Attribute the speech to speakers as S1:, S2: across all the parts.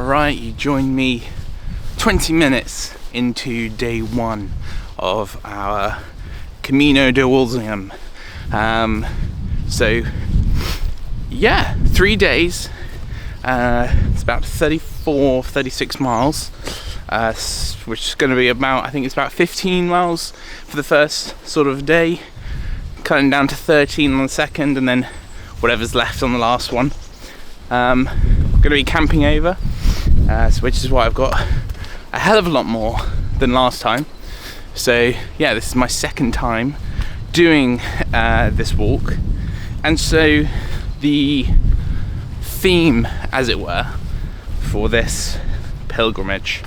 S1: Alright, you joined me 20 minutes into day one of our Camino de Walsingham. So yeah, 3 days. It's about 36 miles, which is going to be about, I think it's about 15 miles for the first sort of day, cutting down to 13 on the second, and then whatever's left on the last one. We're going to be camping over, which is why I've got a hell of a lot more than last time. So yeah, this is my second time doing this walk, and so the theme, as it were, for this pilgrimage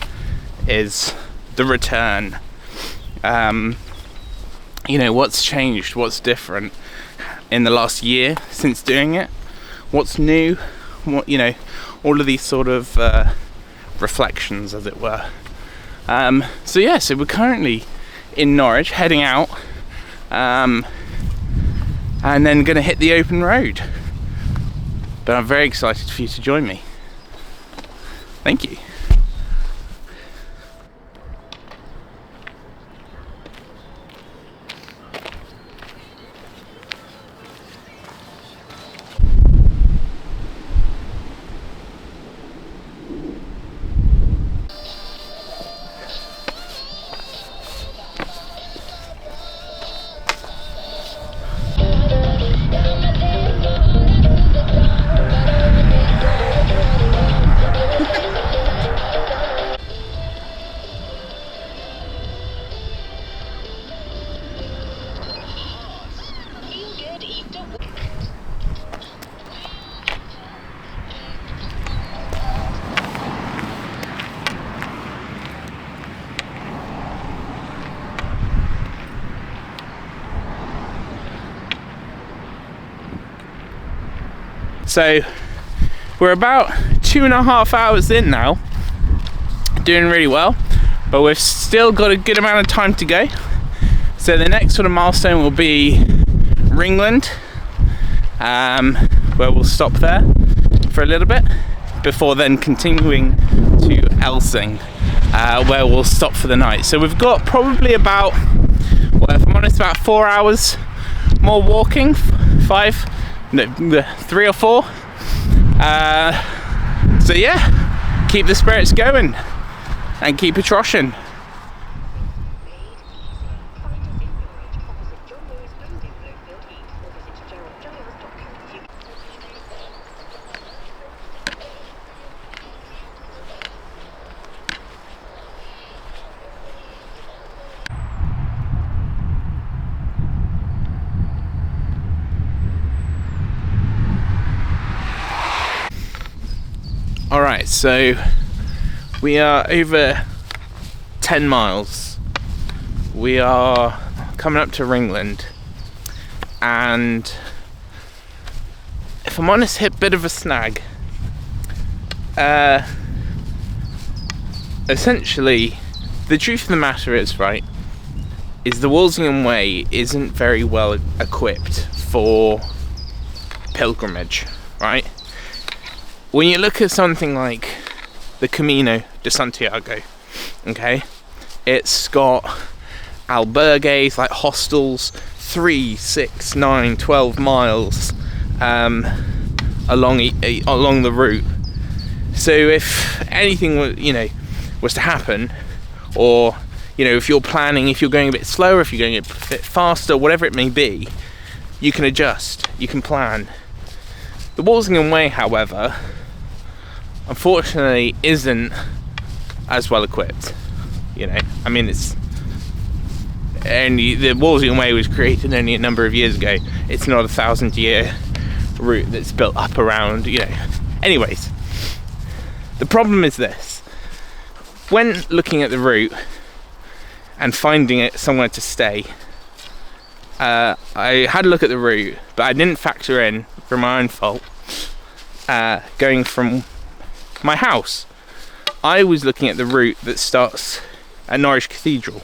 S1: is the return. What's changed, what's different in the last year since doing it, what's new, all of these sort of reflections, as it were. So we're currently in Norwich, heading out, and then gonna hit the open road. But I'm very excited for you to join me. Thank you. So we're about 2.5 hours in now, doing really well, but we've still got a good amount of time to go. So the next sort of milestone will be Ringland, where we'll stop there for a little bit before then continuing to Elsing, where we'll stop for the night. So we've got probably about, well, if I'm honest, about 4 hours more walking, 3 or 4. So yeah, keep the spirits going and keep it trotting. Alright, so we are over 10 miles. We are coming up to Ringland, and if I'm honest, hit a bit of a snag. Essentially, the truth of the matter is the Walsingham Way isn't very well equipped for pilgrimage, right? When you look at something like the Camino de Santiago, okay, it's got albergues, like hostels, 3, 6, 9, 12 miles along the route. So if anything was to happen, or if you're planning, if you're going a bit slower, if you're going a bit faster, whatever it may be, you can adjust, you can plan. The Walsingham Way, however, unfortunately isn't as well equipped. It's only, the Walsingham Way was created only a number of years ago. It's not a 1,000-year route that's built up around, Anyways, the problem is this: when looking at the route and finding it somewhere to stay, I had a look at the route, but I didn't factor in, from my own fault, going from my house. I was looking at the route that starts at Norwich Cathedral.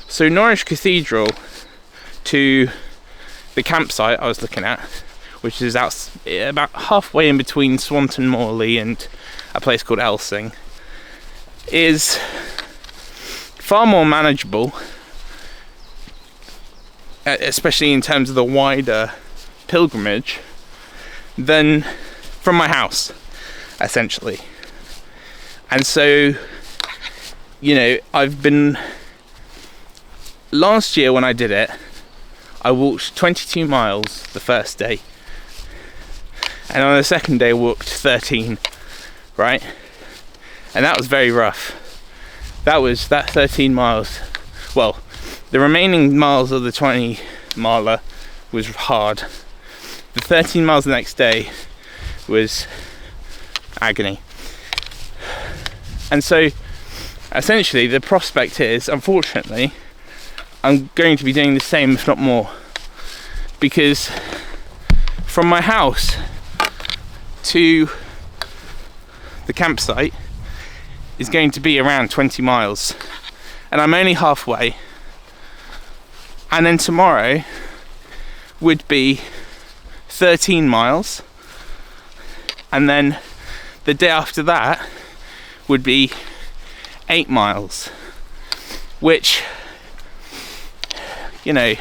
S1: So Norwich Cathedral to the campsite I was looking at, which is about halfway in between Swanton Morley and a place called Elsing, is far more manageable, especially in terms of the wider pilgrimage, than from my house, essentially. And so, you know, last year when I did it, I walked 22 miles the first day, and on the second day I walked 13, right? And that was very rough. That 13 miles, well, the remaining miles of the 20 miler was hard. The 13 miles the next day was agony. And so essentially the prospect is, unfortunately, I'm going to be doing the same, if not more, because from my house to the campsite is going to be around 20 miles, and I'm only halfway. And then tomorrow would be 13 miles, and then the day after that would be 8 miles, which, you know,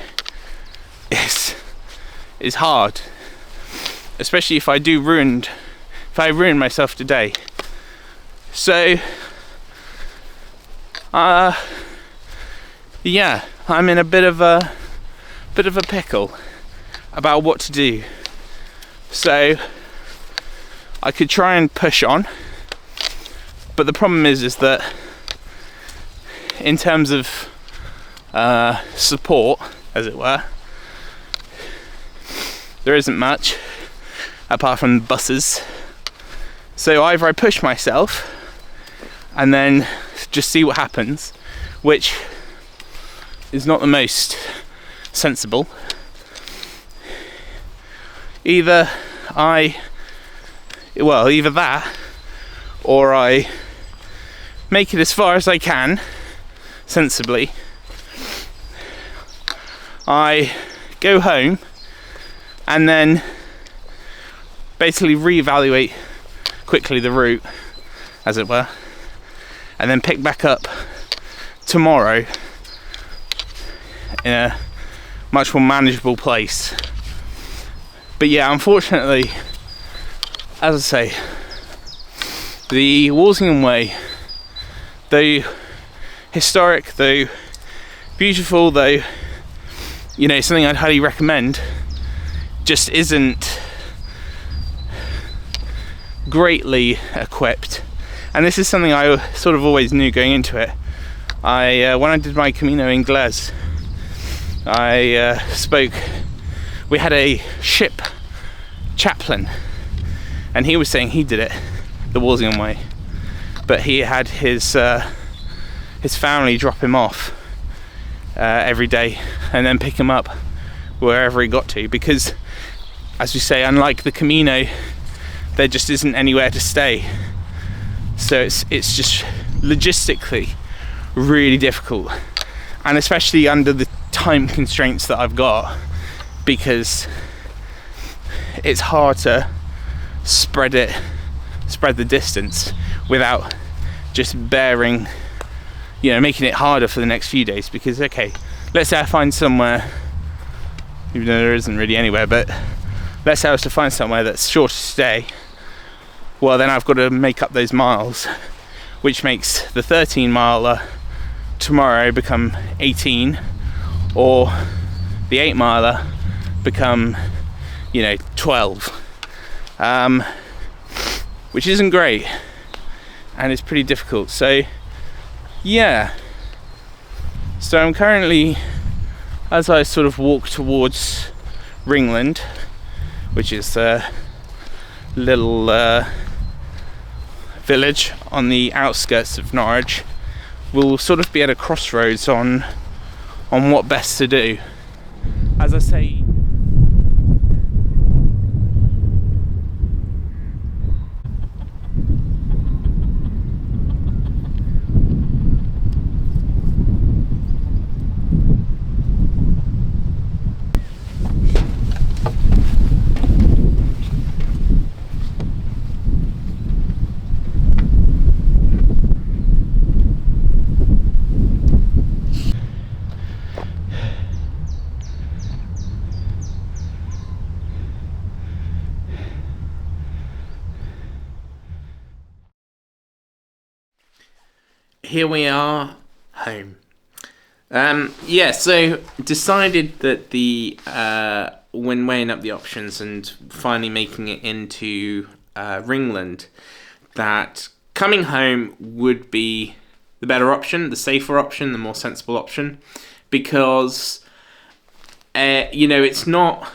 S1: is hard, especially if I ruin myself today. So yeah, I'm in a bit of a pickle about what to do. So I could try and push on, but the problem is that in terms of support, as it were, there isn't much apart from buses. So either I push myself and then just see what happens, which is not the most sensible. Either that, or I make it as far as I can sensibly. I go home and then basically reevaluate quickly the route, as it were, and then pick back up tomorrow in a much more manageable place. But yeah, unfortunately, as I say, the Walsingham Way, though historic, though beautiful, though, you know, something I'd highly recommend, just isn't greatly equipped. And this is something I sort of always knew going into it. When I did my Camino Inglés, we had a ship chaplain, and he was saying he did it the Walsingham Way, but he had his family drop him off every day and then pick him up wherever he got to, because, as we say, unlike the Camino, there just isn't anywhere to stay. So it's just logistically really difficult, and especially under the time constraints that I've got, because it's hard to spread the distance without just bearing, you know, making it harder for the next few days. Because, okay, let's say I find somewhere, even though there isn't really anywhere, but let's say I was to find somewhere that's short to stay, well, then I've got to make up those miles, which makes the 13 miler tomorrow become 18, or the 8 miler become, you know, 12, which isn't great, and it's pretty difficult. So yeah, so I'm currently, as I sort of walk towards Ringland, which is a little village on the outskirts of Norwich, we'll sort of be at a crossroads on what best to do. As I say, here we are, home. So decided that when weighing up the options and finally making it into Ringland, that coming home would be the better option, the safer option, the more sensible option, because it's not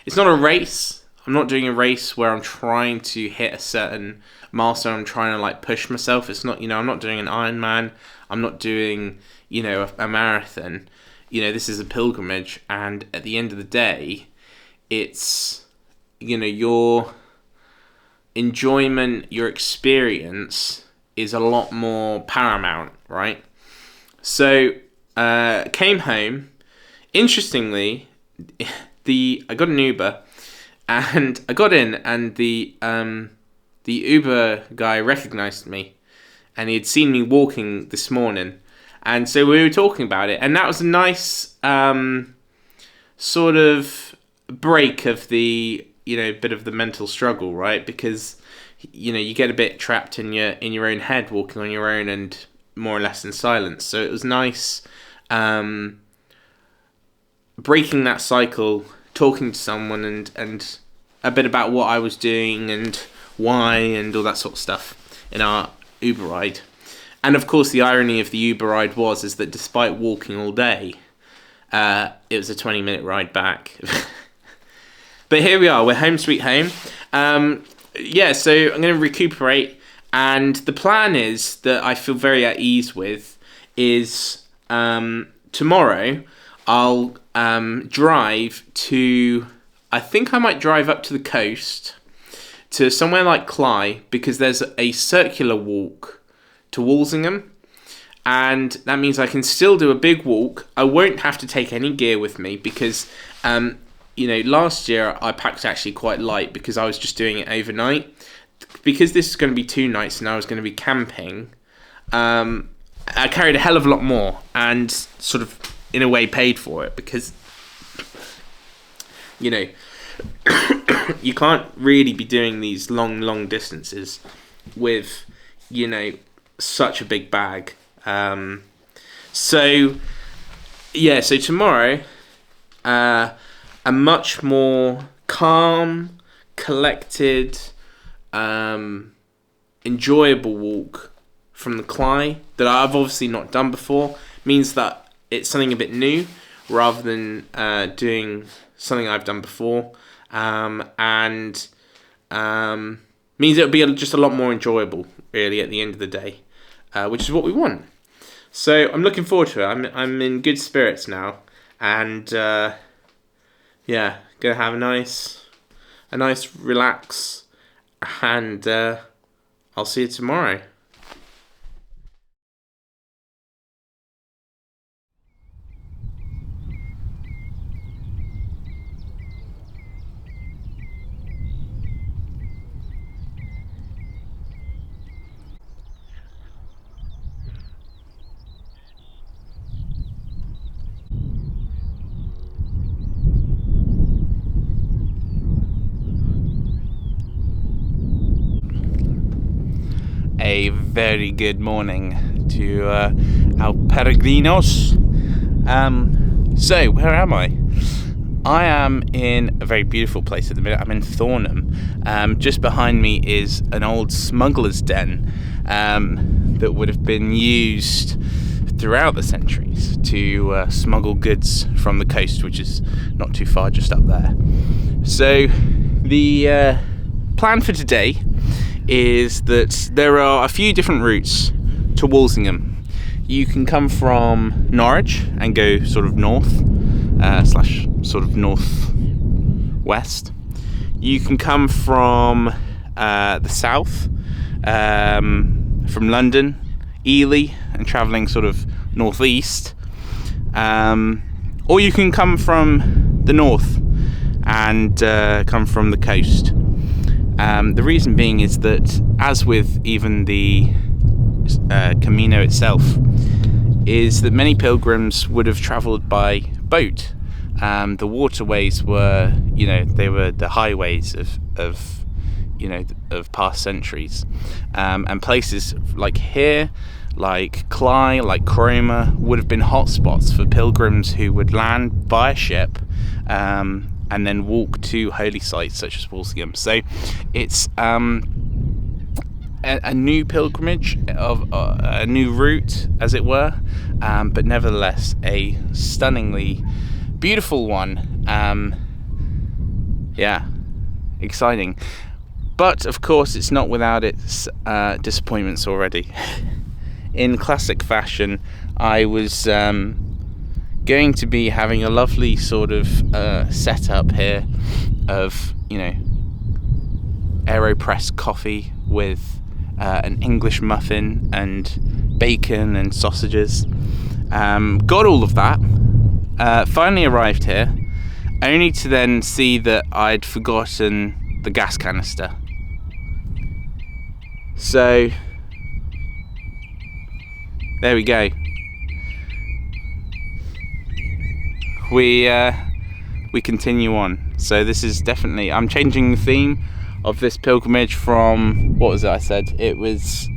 S1: a race. I'm not doing a race where I'm trying to hit a certain milestone. I'm trying to like push myself. It's not, I'm not doing an Ironman. I'm not doing, a marathon. This is a pilgrimage, and at the end of the day, it's, your enjoyment, your experience is a lot more paramount, right? So, came home. Interestingly, I got an Uber, and I got in, and the Uber guy recognized me, and he had seen me walking this morning, and so we were talking about it, and that was a nice sort of break of the bit of the mental struggle, right? Because you get a bit trapped in your own head, walking on your own and more or less in silence. So it was nice breaking that cycle, talking to someone and a bit about what I was doing and why and all that sort of stuff in our Uber ride. And of course, the irony of the Uber ride is that despite walking all day, it was a 20-minute ride back. But here we are, we're home sweet home. So I'm going to recuperate, and the plan is that I feel very at ease with is tomorrow I'll drive to, I think I might drive up to the coast to somewhere like Cly, because there's a circular walk to Walsingham, and that means I can still do a big walk. I won't have to take any gear with me because last year I packed actually quite light because I was just doing it overnight. Because this is going to be 2 nights and I was going to be camping, I carried a hell of a lot more and sort of in a way paid for it, because you can't really be doing these long distances with such a big bag. So tomorrow, a much more calm, collected, enjoyable walk from the Cly that I've obviously not done before, means that it's something a bit new rather than doing something I've done before, and means it'll be just a lot more enjoyable really at the end of the day, which is what we want. So I'm looking forward to it. I'm in good spirits now, and gonna have a nice relax, and I'll see you tomorrow. A very good morning to our peregrinos. So where am I? I am in a very beautiful place at the minute. I'm in Thornham. Just behind me is an old smuggler's den that would have been used throughout the centuries to smuggle goods from the coast, which is not too far, just up there. So the plan for today is that there are a few different routes to Walsingham. You can come from Norwich and go sort of north / sort of northwest. You can come from the south, from London, Ely, and travelling sort of northeast, or you can come from the north and come from the coast. The reason being is that, as with even the Camino itself, is that many pilgrims would have travelled by boat. The waterways were, they were the highways of past centuries, and places like here, like Cly, like Cromer, would have been hotspots for pilgrims who would land via ship and then walk to holy sites such as Walsingham. So it's a new pilgrimage of a new route, as it were, but nevertheless a stunningly beautiful one. Yeah, exciting. But of course it's not without its disappointments already. In classic fashion, I was going to be having a lovely sort of setup here of, AeroPress coffee with an English muffin and bacon and sausages. Got all of that. Finally arrived here, only to then see that I'd forgotten the gas canister. So there we go. We continue on. So this is definitely, I'm changing the theme of this pilgrimage from, what was it I said? It was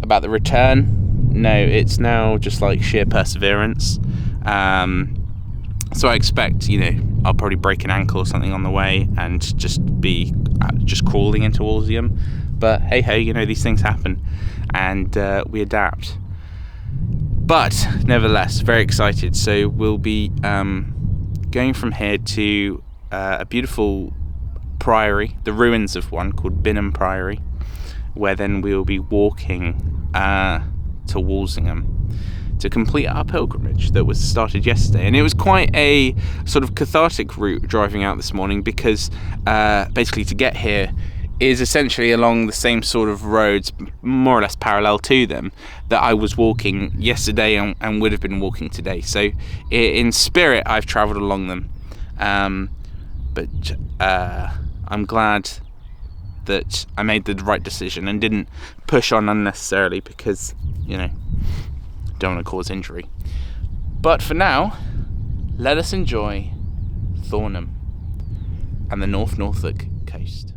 S1: about the return. No, it's now just like sheer perseverance. So I expect, I'll probably break an ankle or something on the way and just be crawling into Walsingham. But hey ho, these things happen, and we adapt. But nevertheless, very excited. So we'll be going from here to a beautiful priory, the ruins of one called Binham Priory, where then we'll be walking to Walsingham to complete our pilgrimage that was started yesterday. And it was quite a sort of cathartic route driving out this morning, because basically to get here is essentially along the same sort of roads, more or less parallel to them, that I was walking yesterday and would have been walking today. So in spirit I've travelled along them, but I'm glad that I made the right decision and didn't push on unnecessarily, because don't want to cause injury. But for now, let us enjoy Thornham and the Norfolk coast.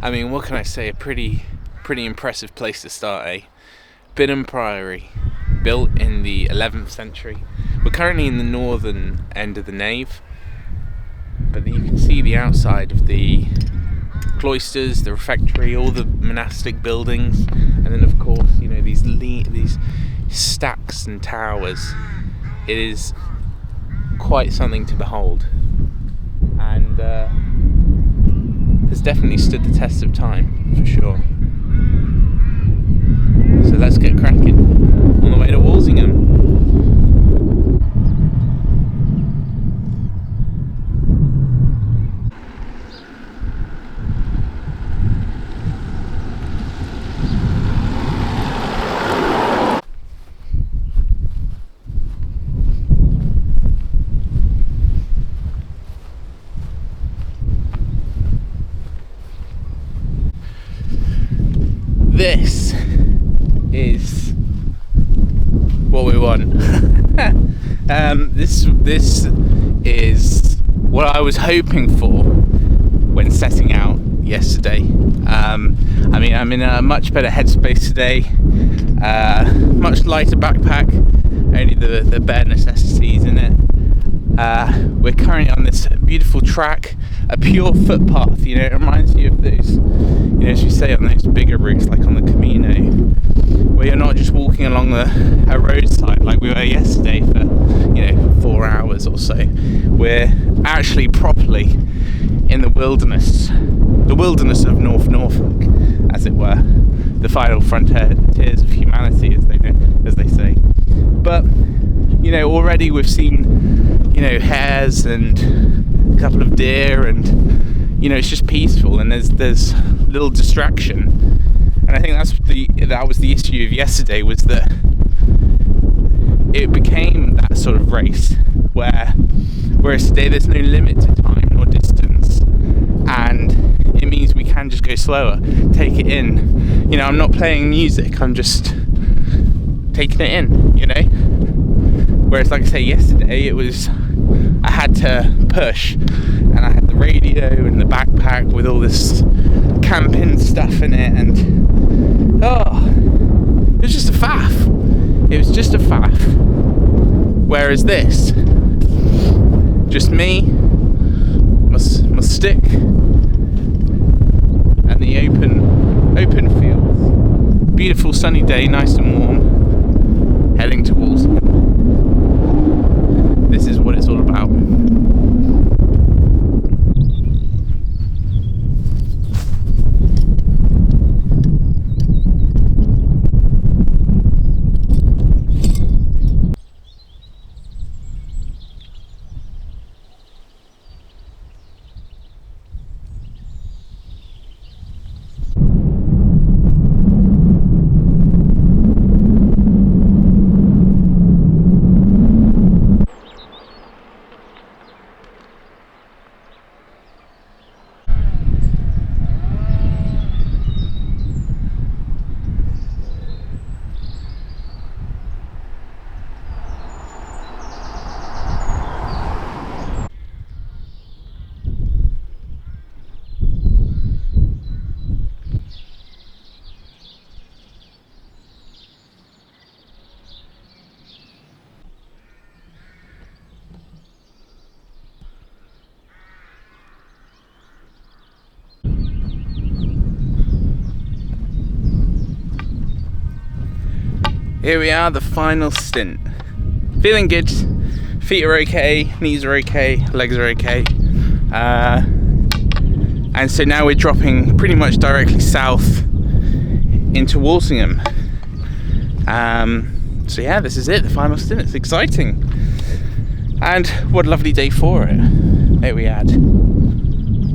S1: I mean, what can I say? A pretty impressive place to start, eh? Binham Priory, built in the 11th century. We're currently in the northern end of the nave, but you can see the outside of the cloisters, the refectory, all the monastic buildings, and then of course, these stacks and towers. It is quite something to behold, and has definitely stood the test of time, for sure. So let's get cracking on the way to Walsingham. This is what we want. This is what I was hoping for when setting out yesterday. I'm in a much better headspace today. Much lighter backpack, only the bare necessities in it. We're currently on this beautiful track, a pure footpath. It reminds you of those, as we say, on those bigger routes, like on the Camino, where you're not just walking along a roadside like we were yesterday for 4 hours or so. We're actually properly in the wilderness of Norfolk, as it were, the final frontiers of humanity, as they say. But you know, already we've seen, you know, hares and a couple of deer, and you know, it's just peaceful, and there's little distraction. And I think that was the issue of yesterday, was that it became that sort of race whereas today there's no limit to time nor distance, and it means we can just go slower, take it in. You know, I'm not playing music, I'm just taking it in, you know. Whereas, like I say, yesterday I had to push, and I had the radio and the backpack with all this camping stuff in it, and it was just a faff. It was just a faff. Whereas this, just me, my stick, and the open fields. Beautiful sunny day, nice and warm, heading to Walsingham. This is what it's all about. Here we are, the final stint. Feeling good, feet are okay, knees are okay, legs are okay. And so now we're dropping pretty much directly south into Walsingham. So yeah, this is it, the final stint. It's exciting. And what a lovely day for it. There we had.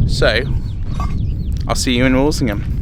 S1: So, I'll see you in Walsingham.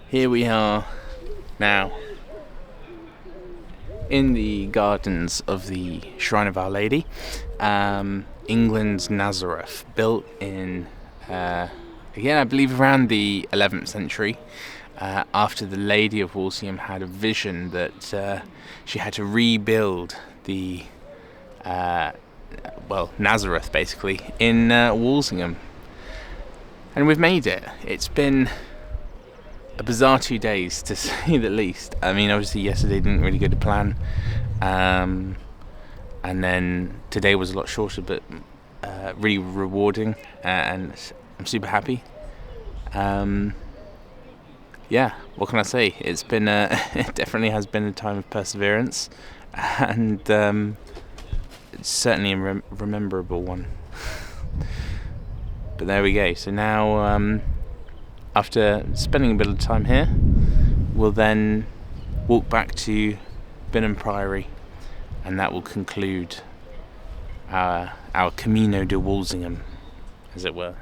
S1: Here we are now in the gardens of the Shrine of Our Lady, England's Nazareth, built in, again I believe around the 11th century, after the Lady of Walsingham had a vision that she had to rebuild the, Nazareth basically, in Walsingham. And we've made it. It's been a bizarre 2 days, to say the least. I mean, obviously yesterday didn't really go to plan, and then today was a lot shorter, but really rewarding, and I'm super happy. Yeah, what can I say? It's been it definitely has been a time of perseverance, and it's certainly a rememberable one. But there we go. So now, after spending a bit of time here, we'll then walk back to Binham Priory, and that will conclude our Camino de Walsingham, as it were.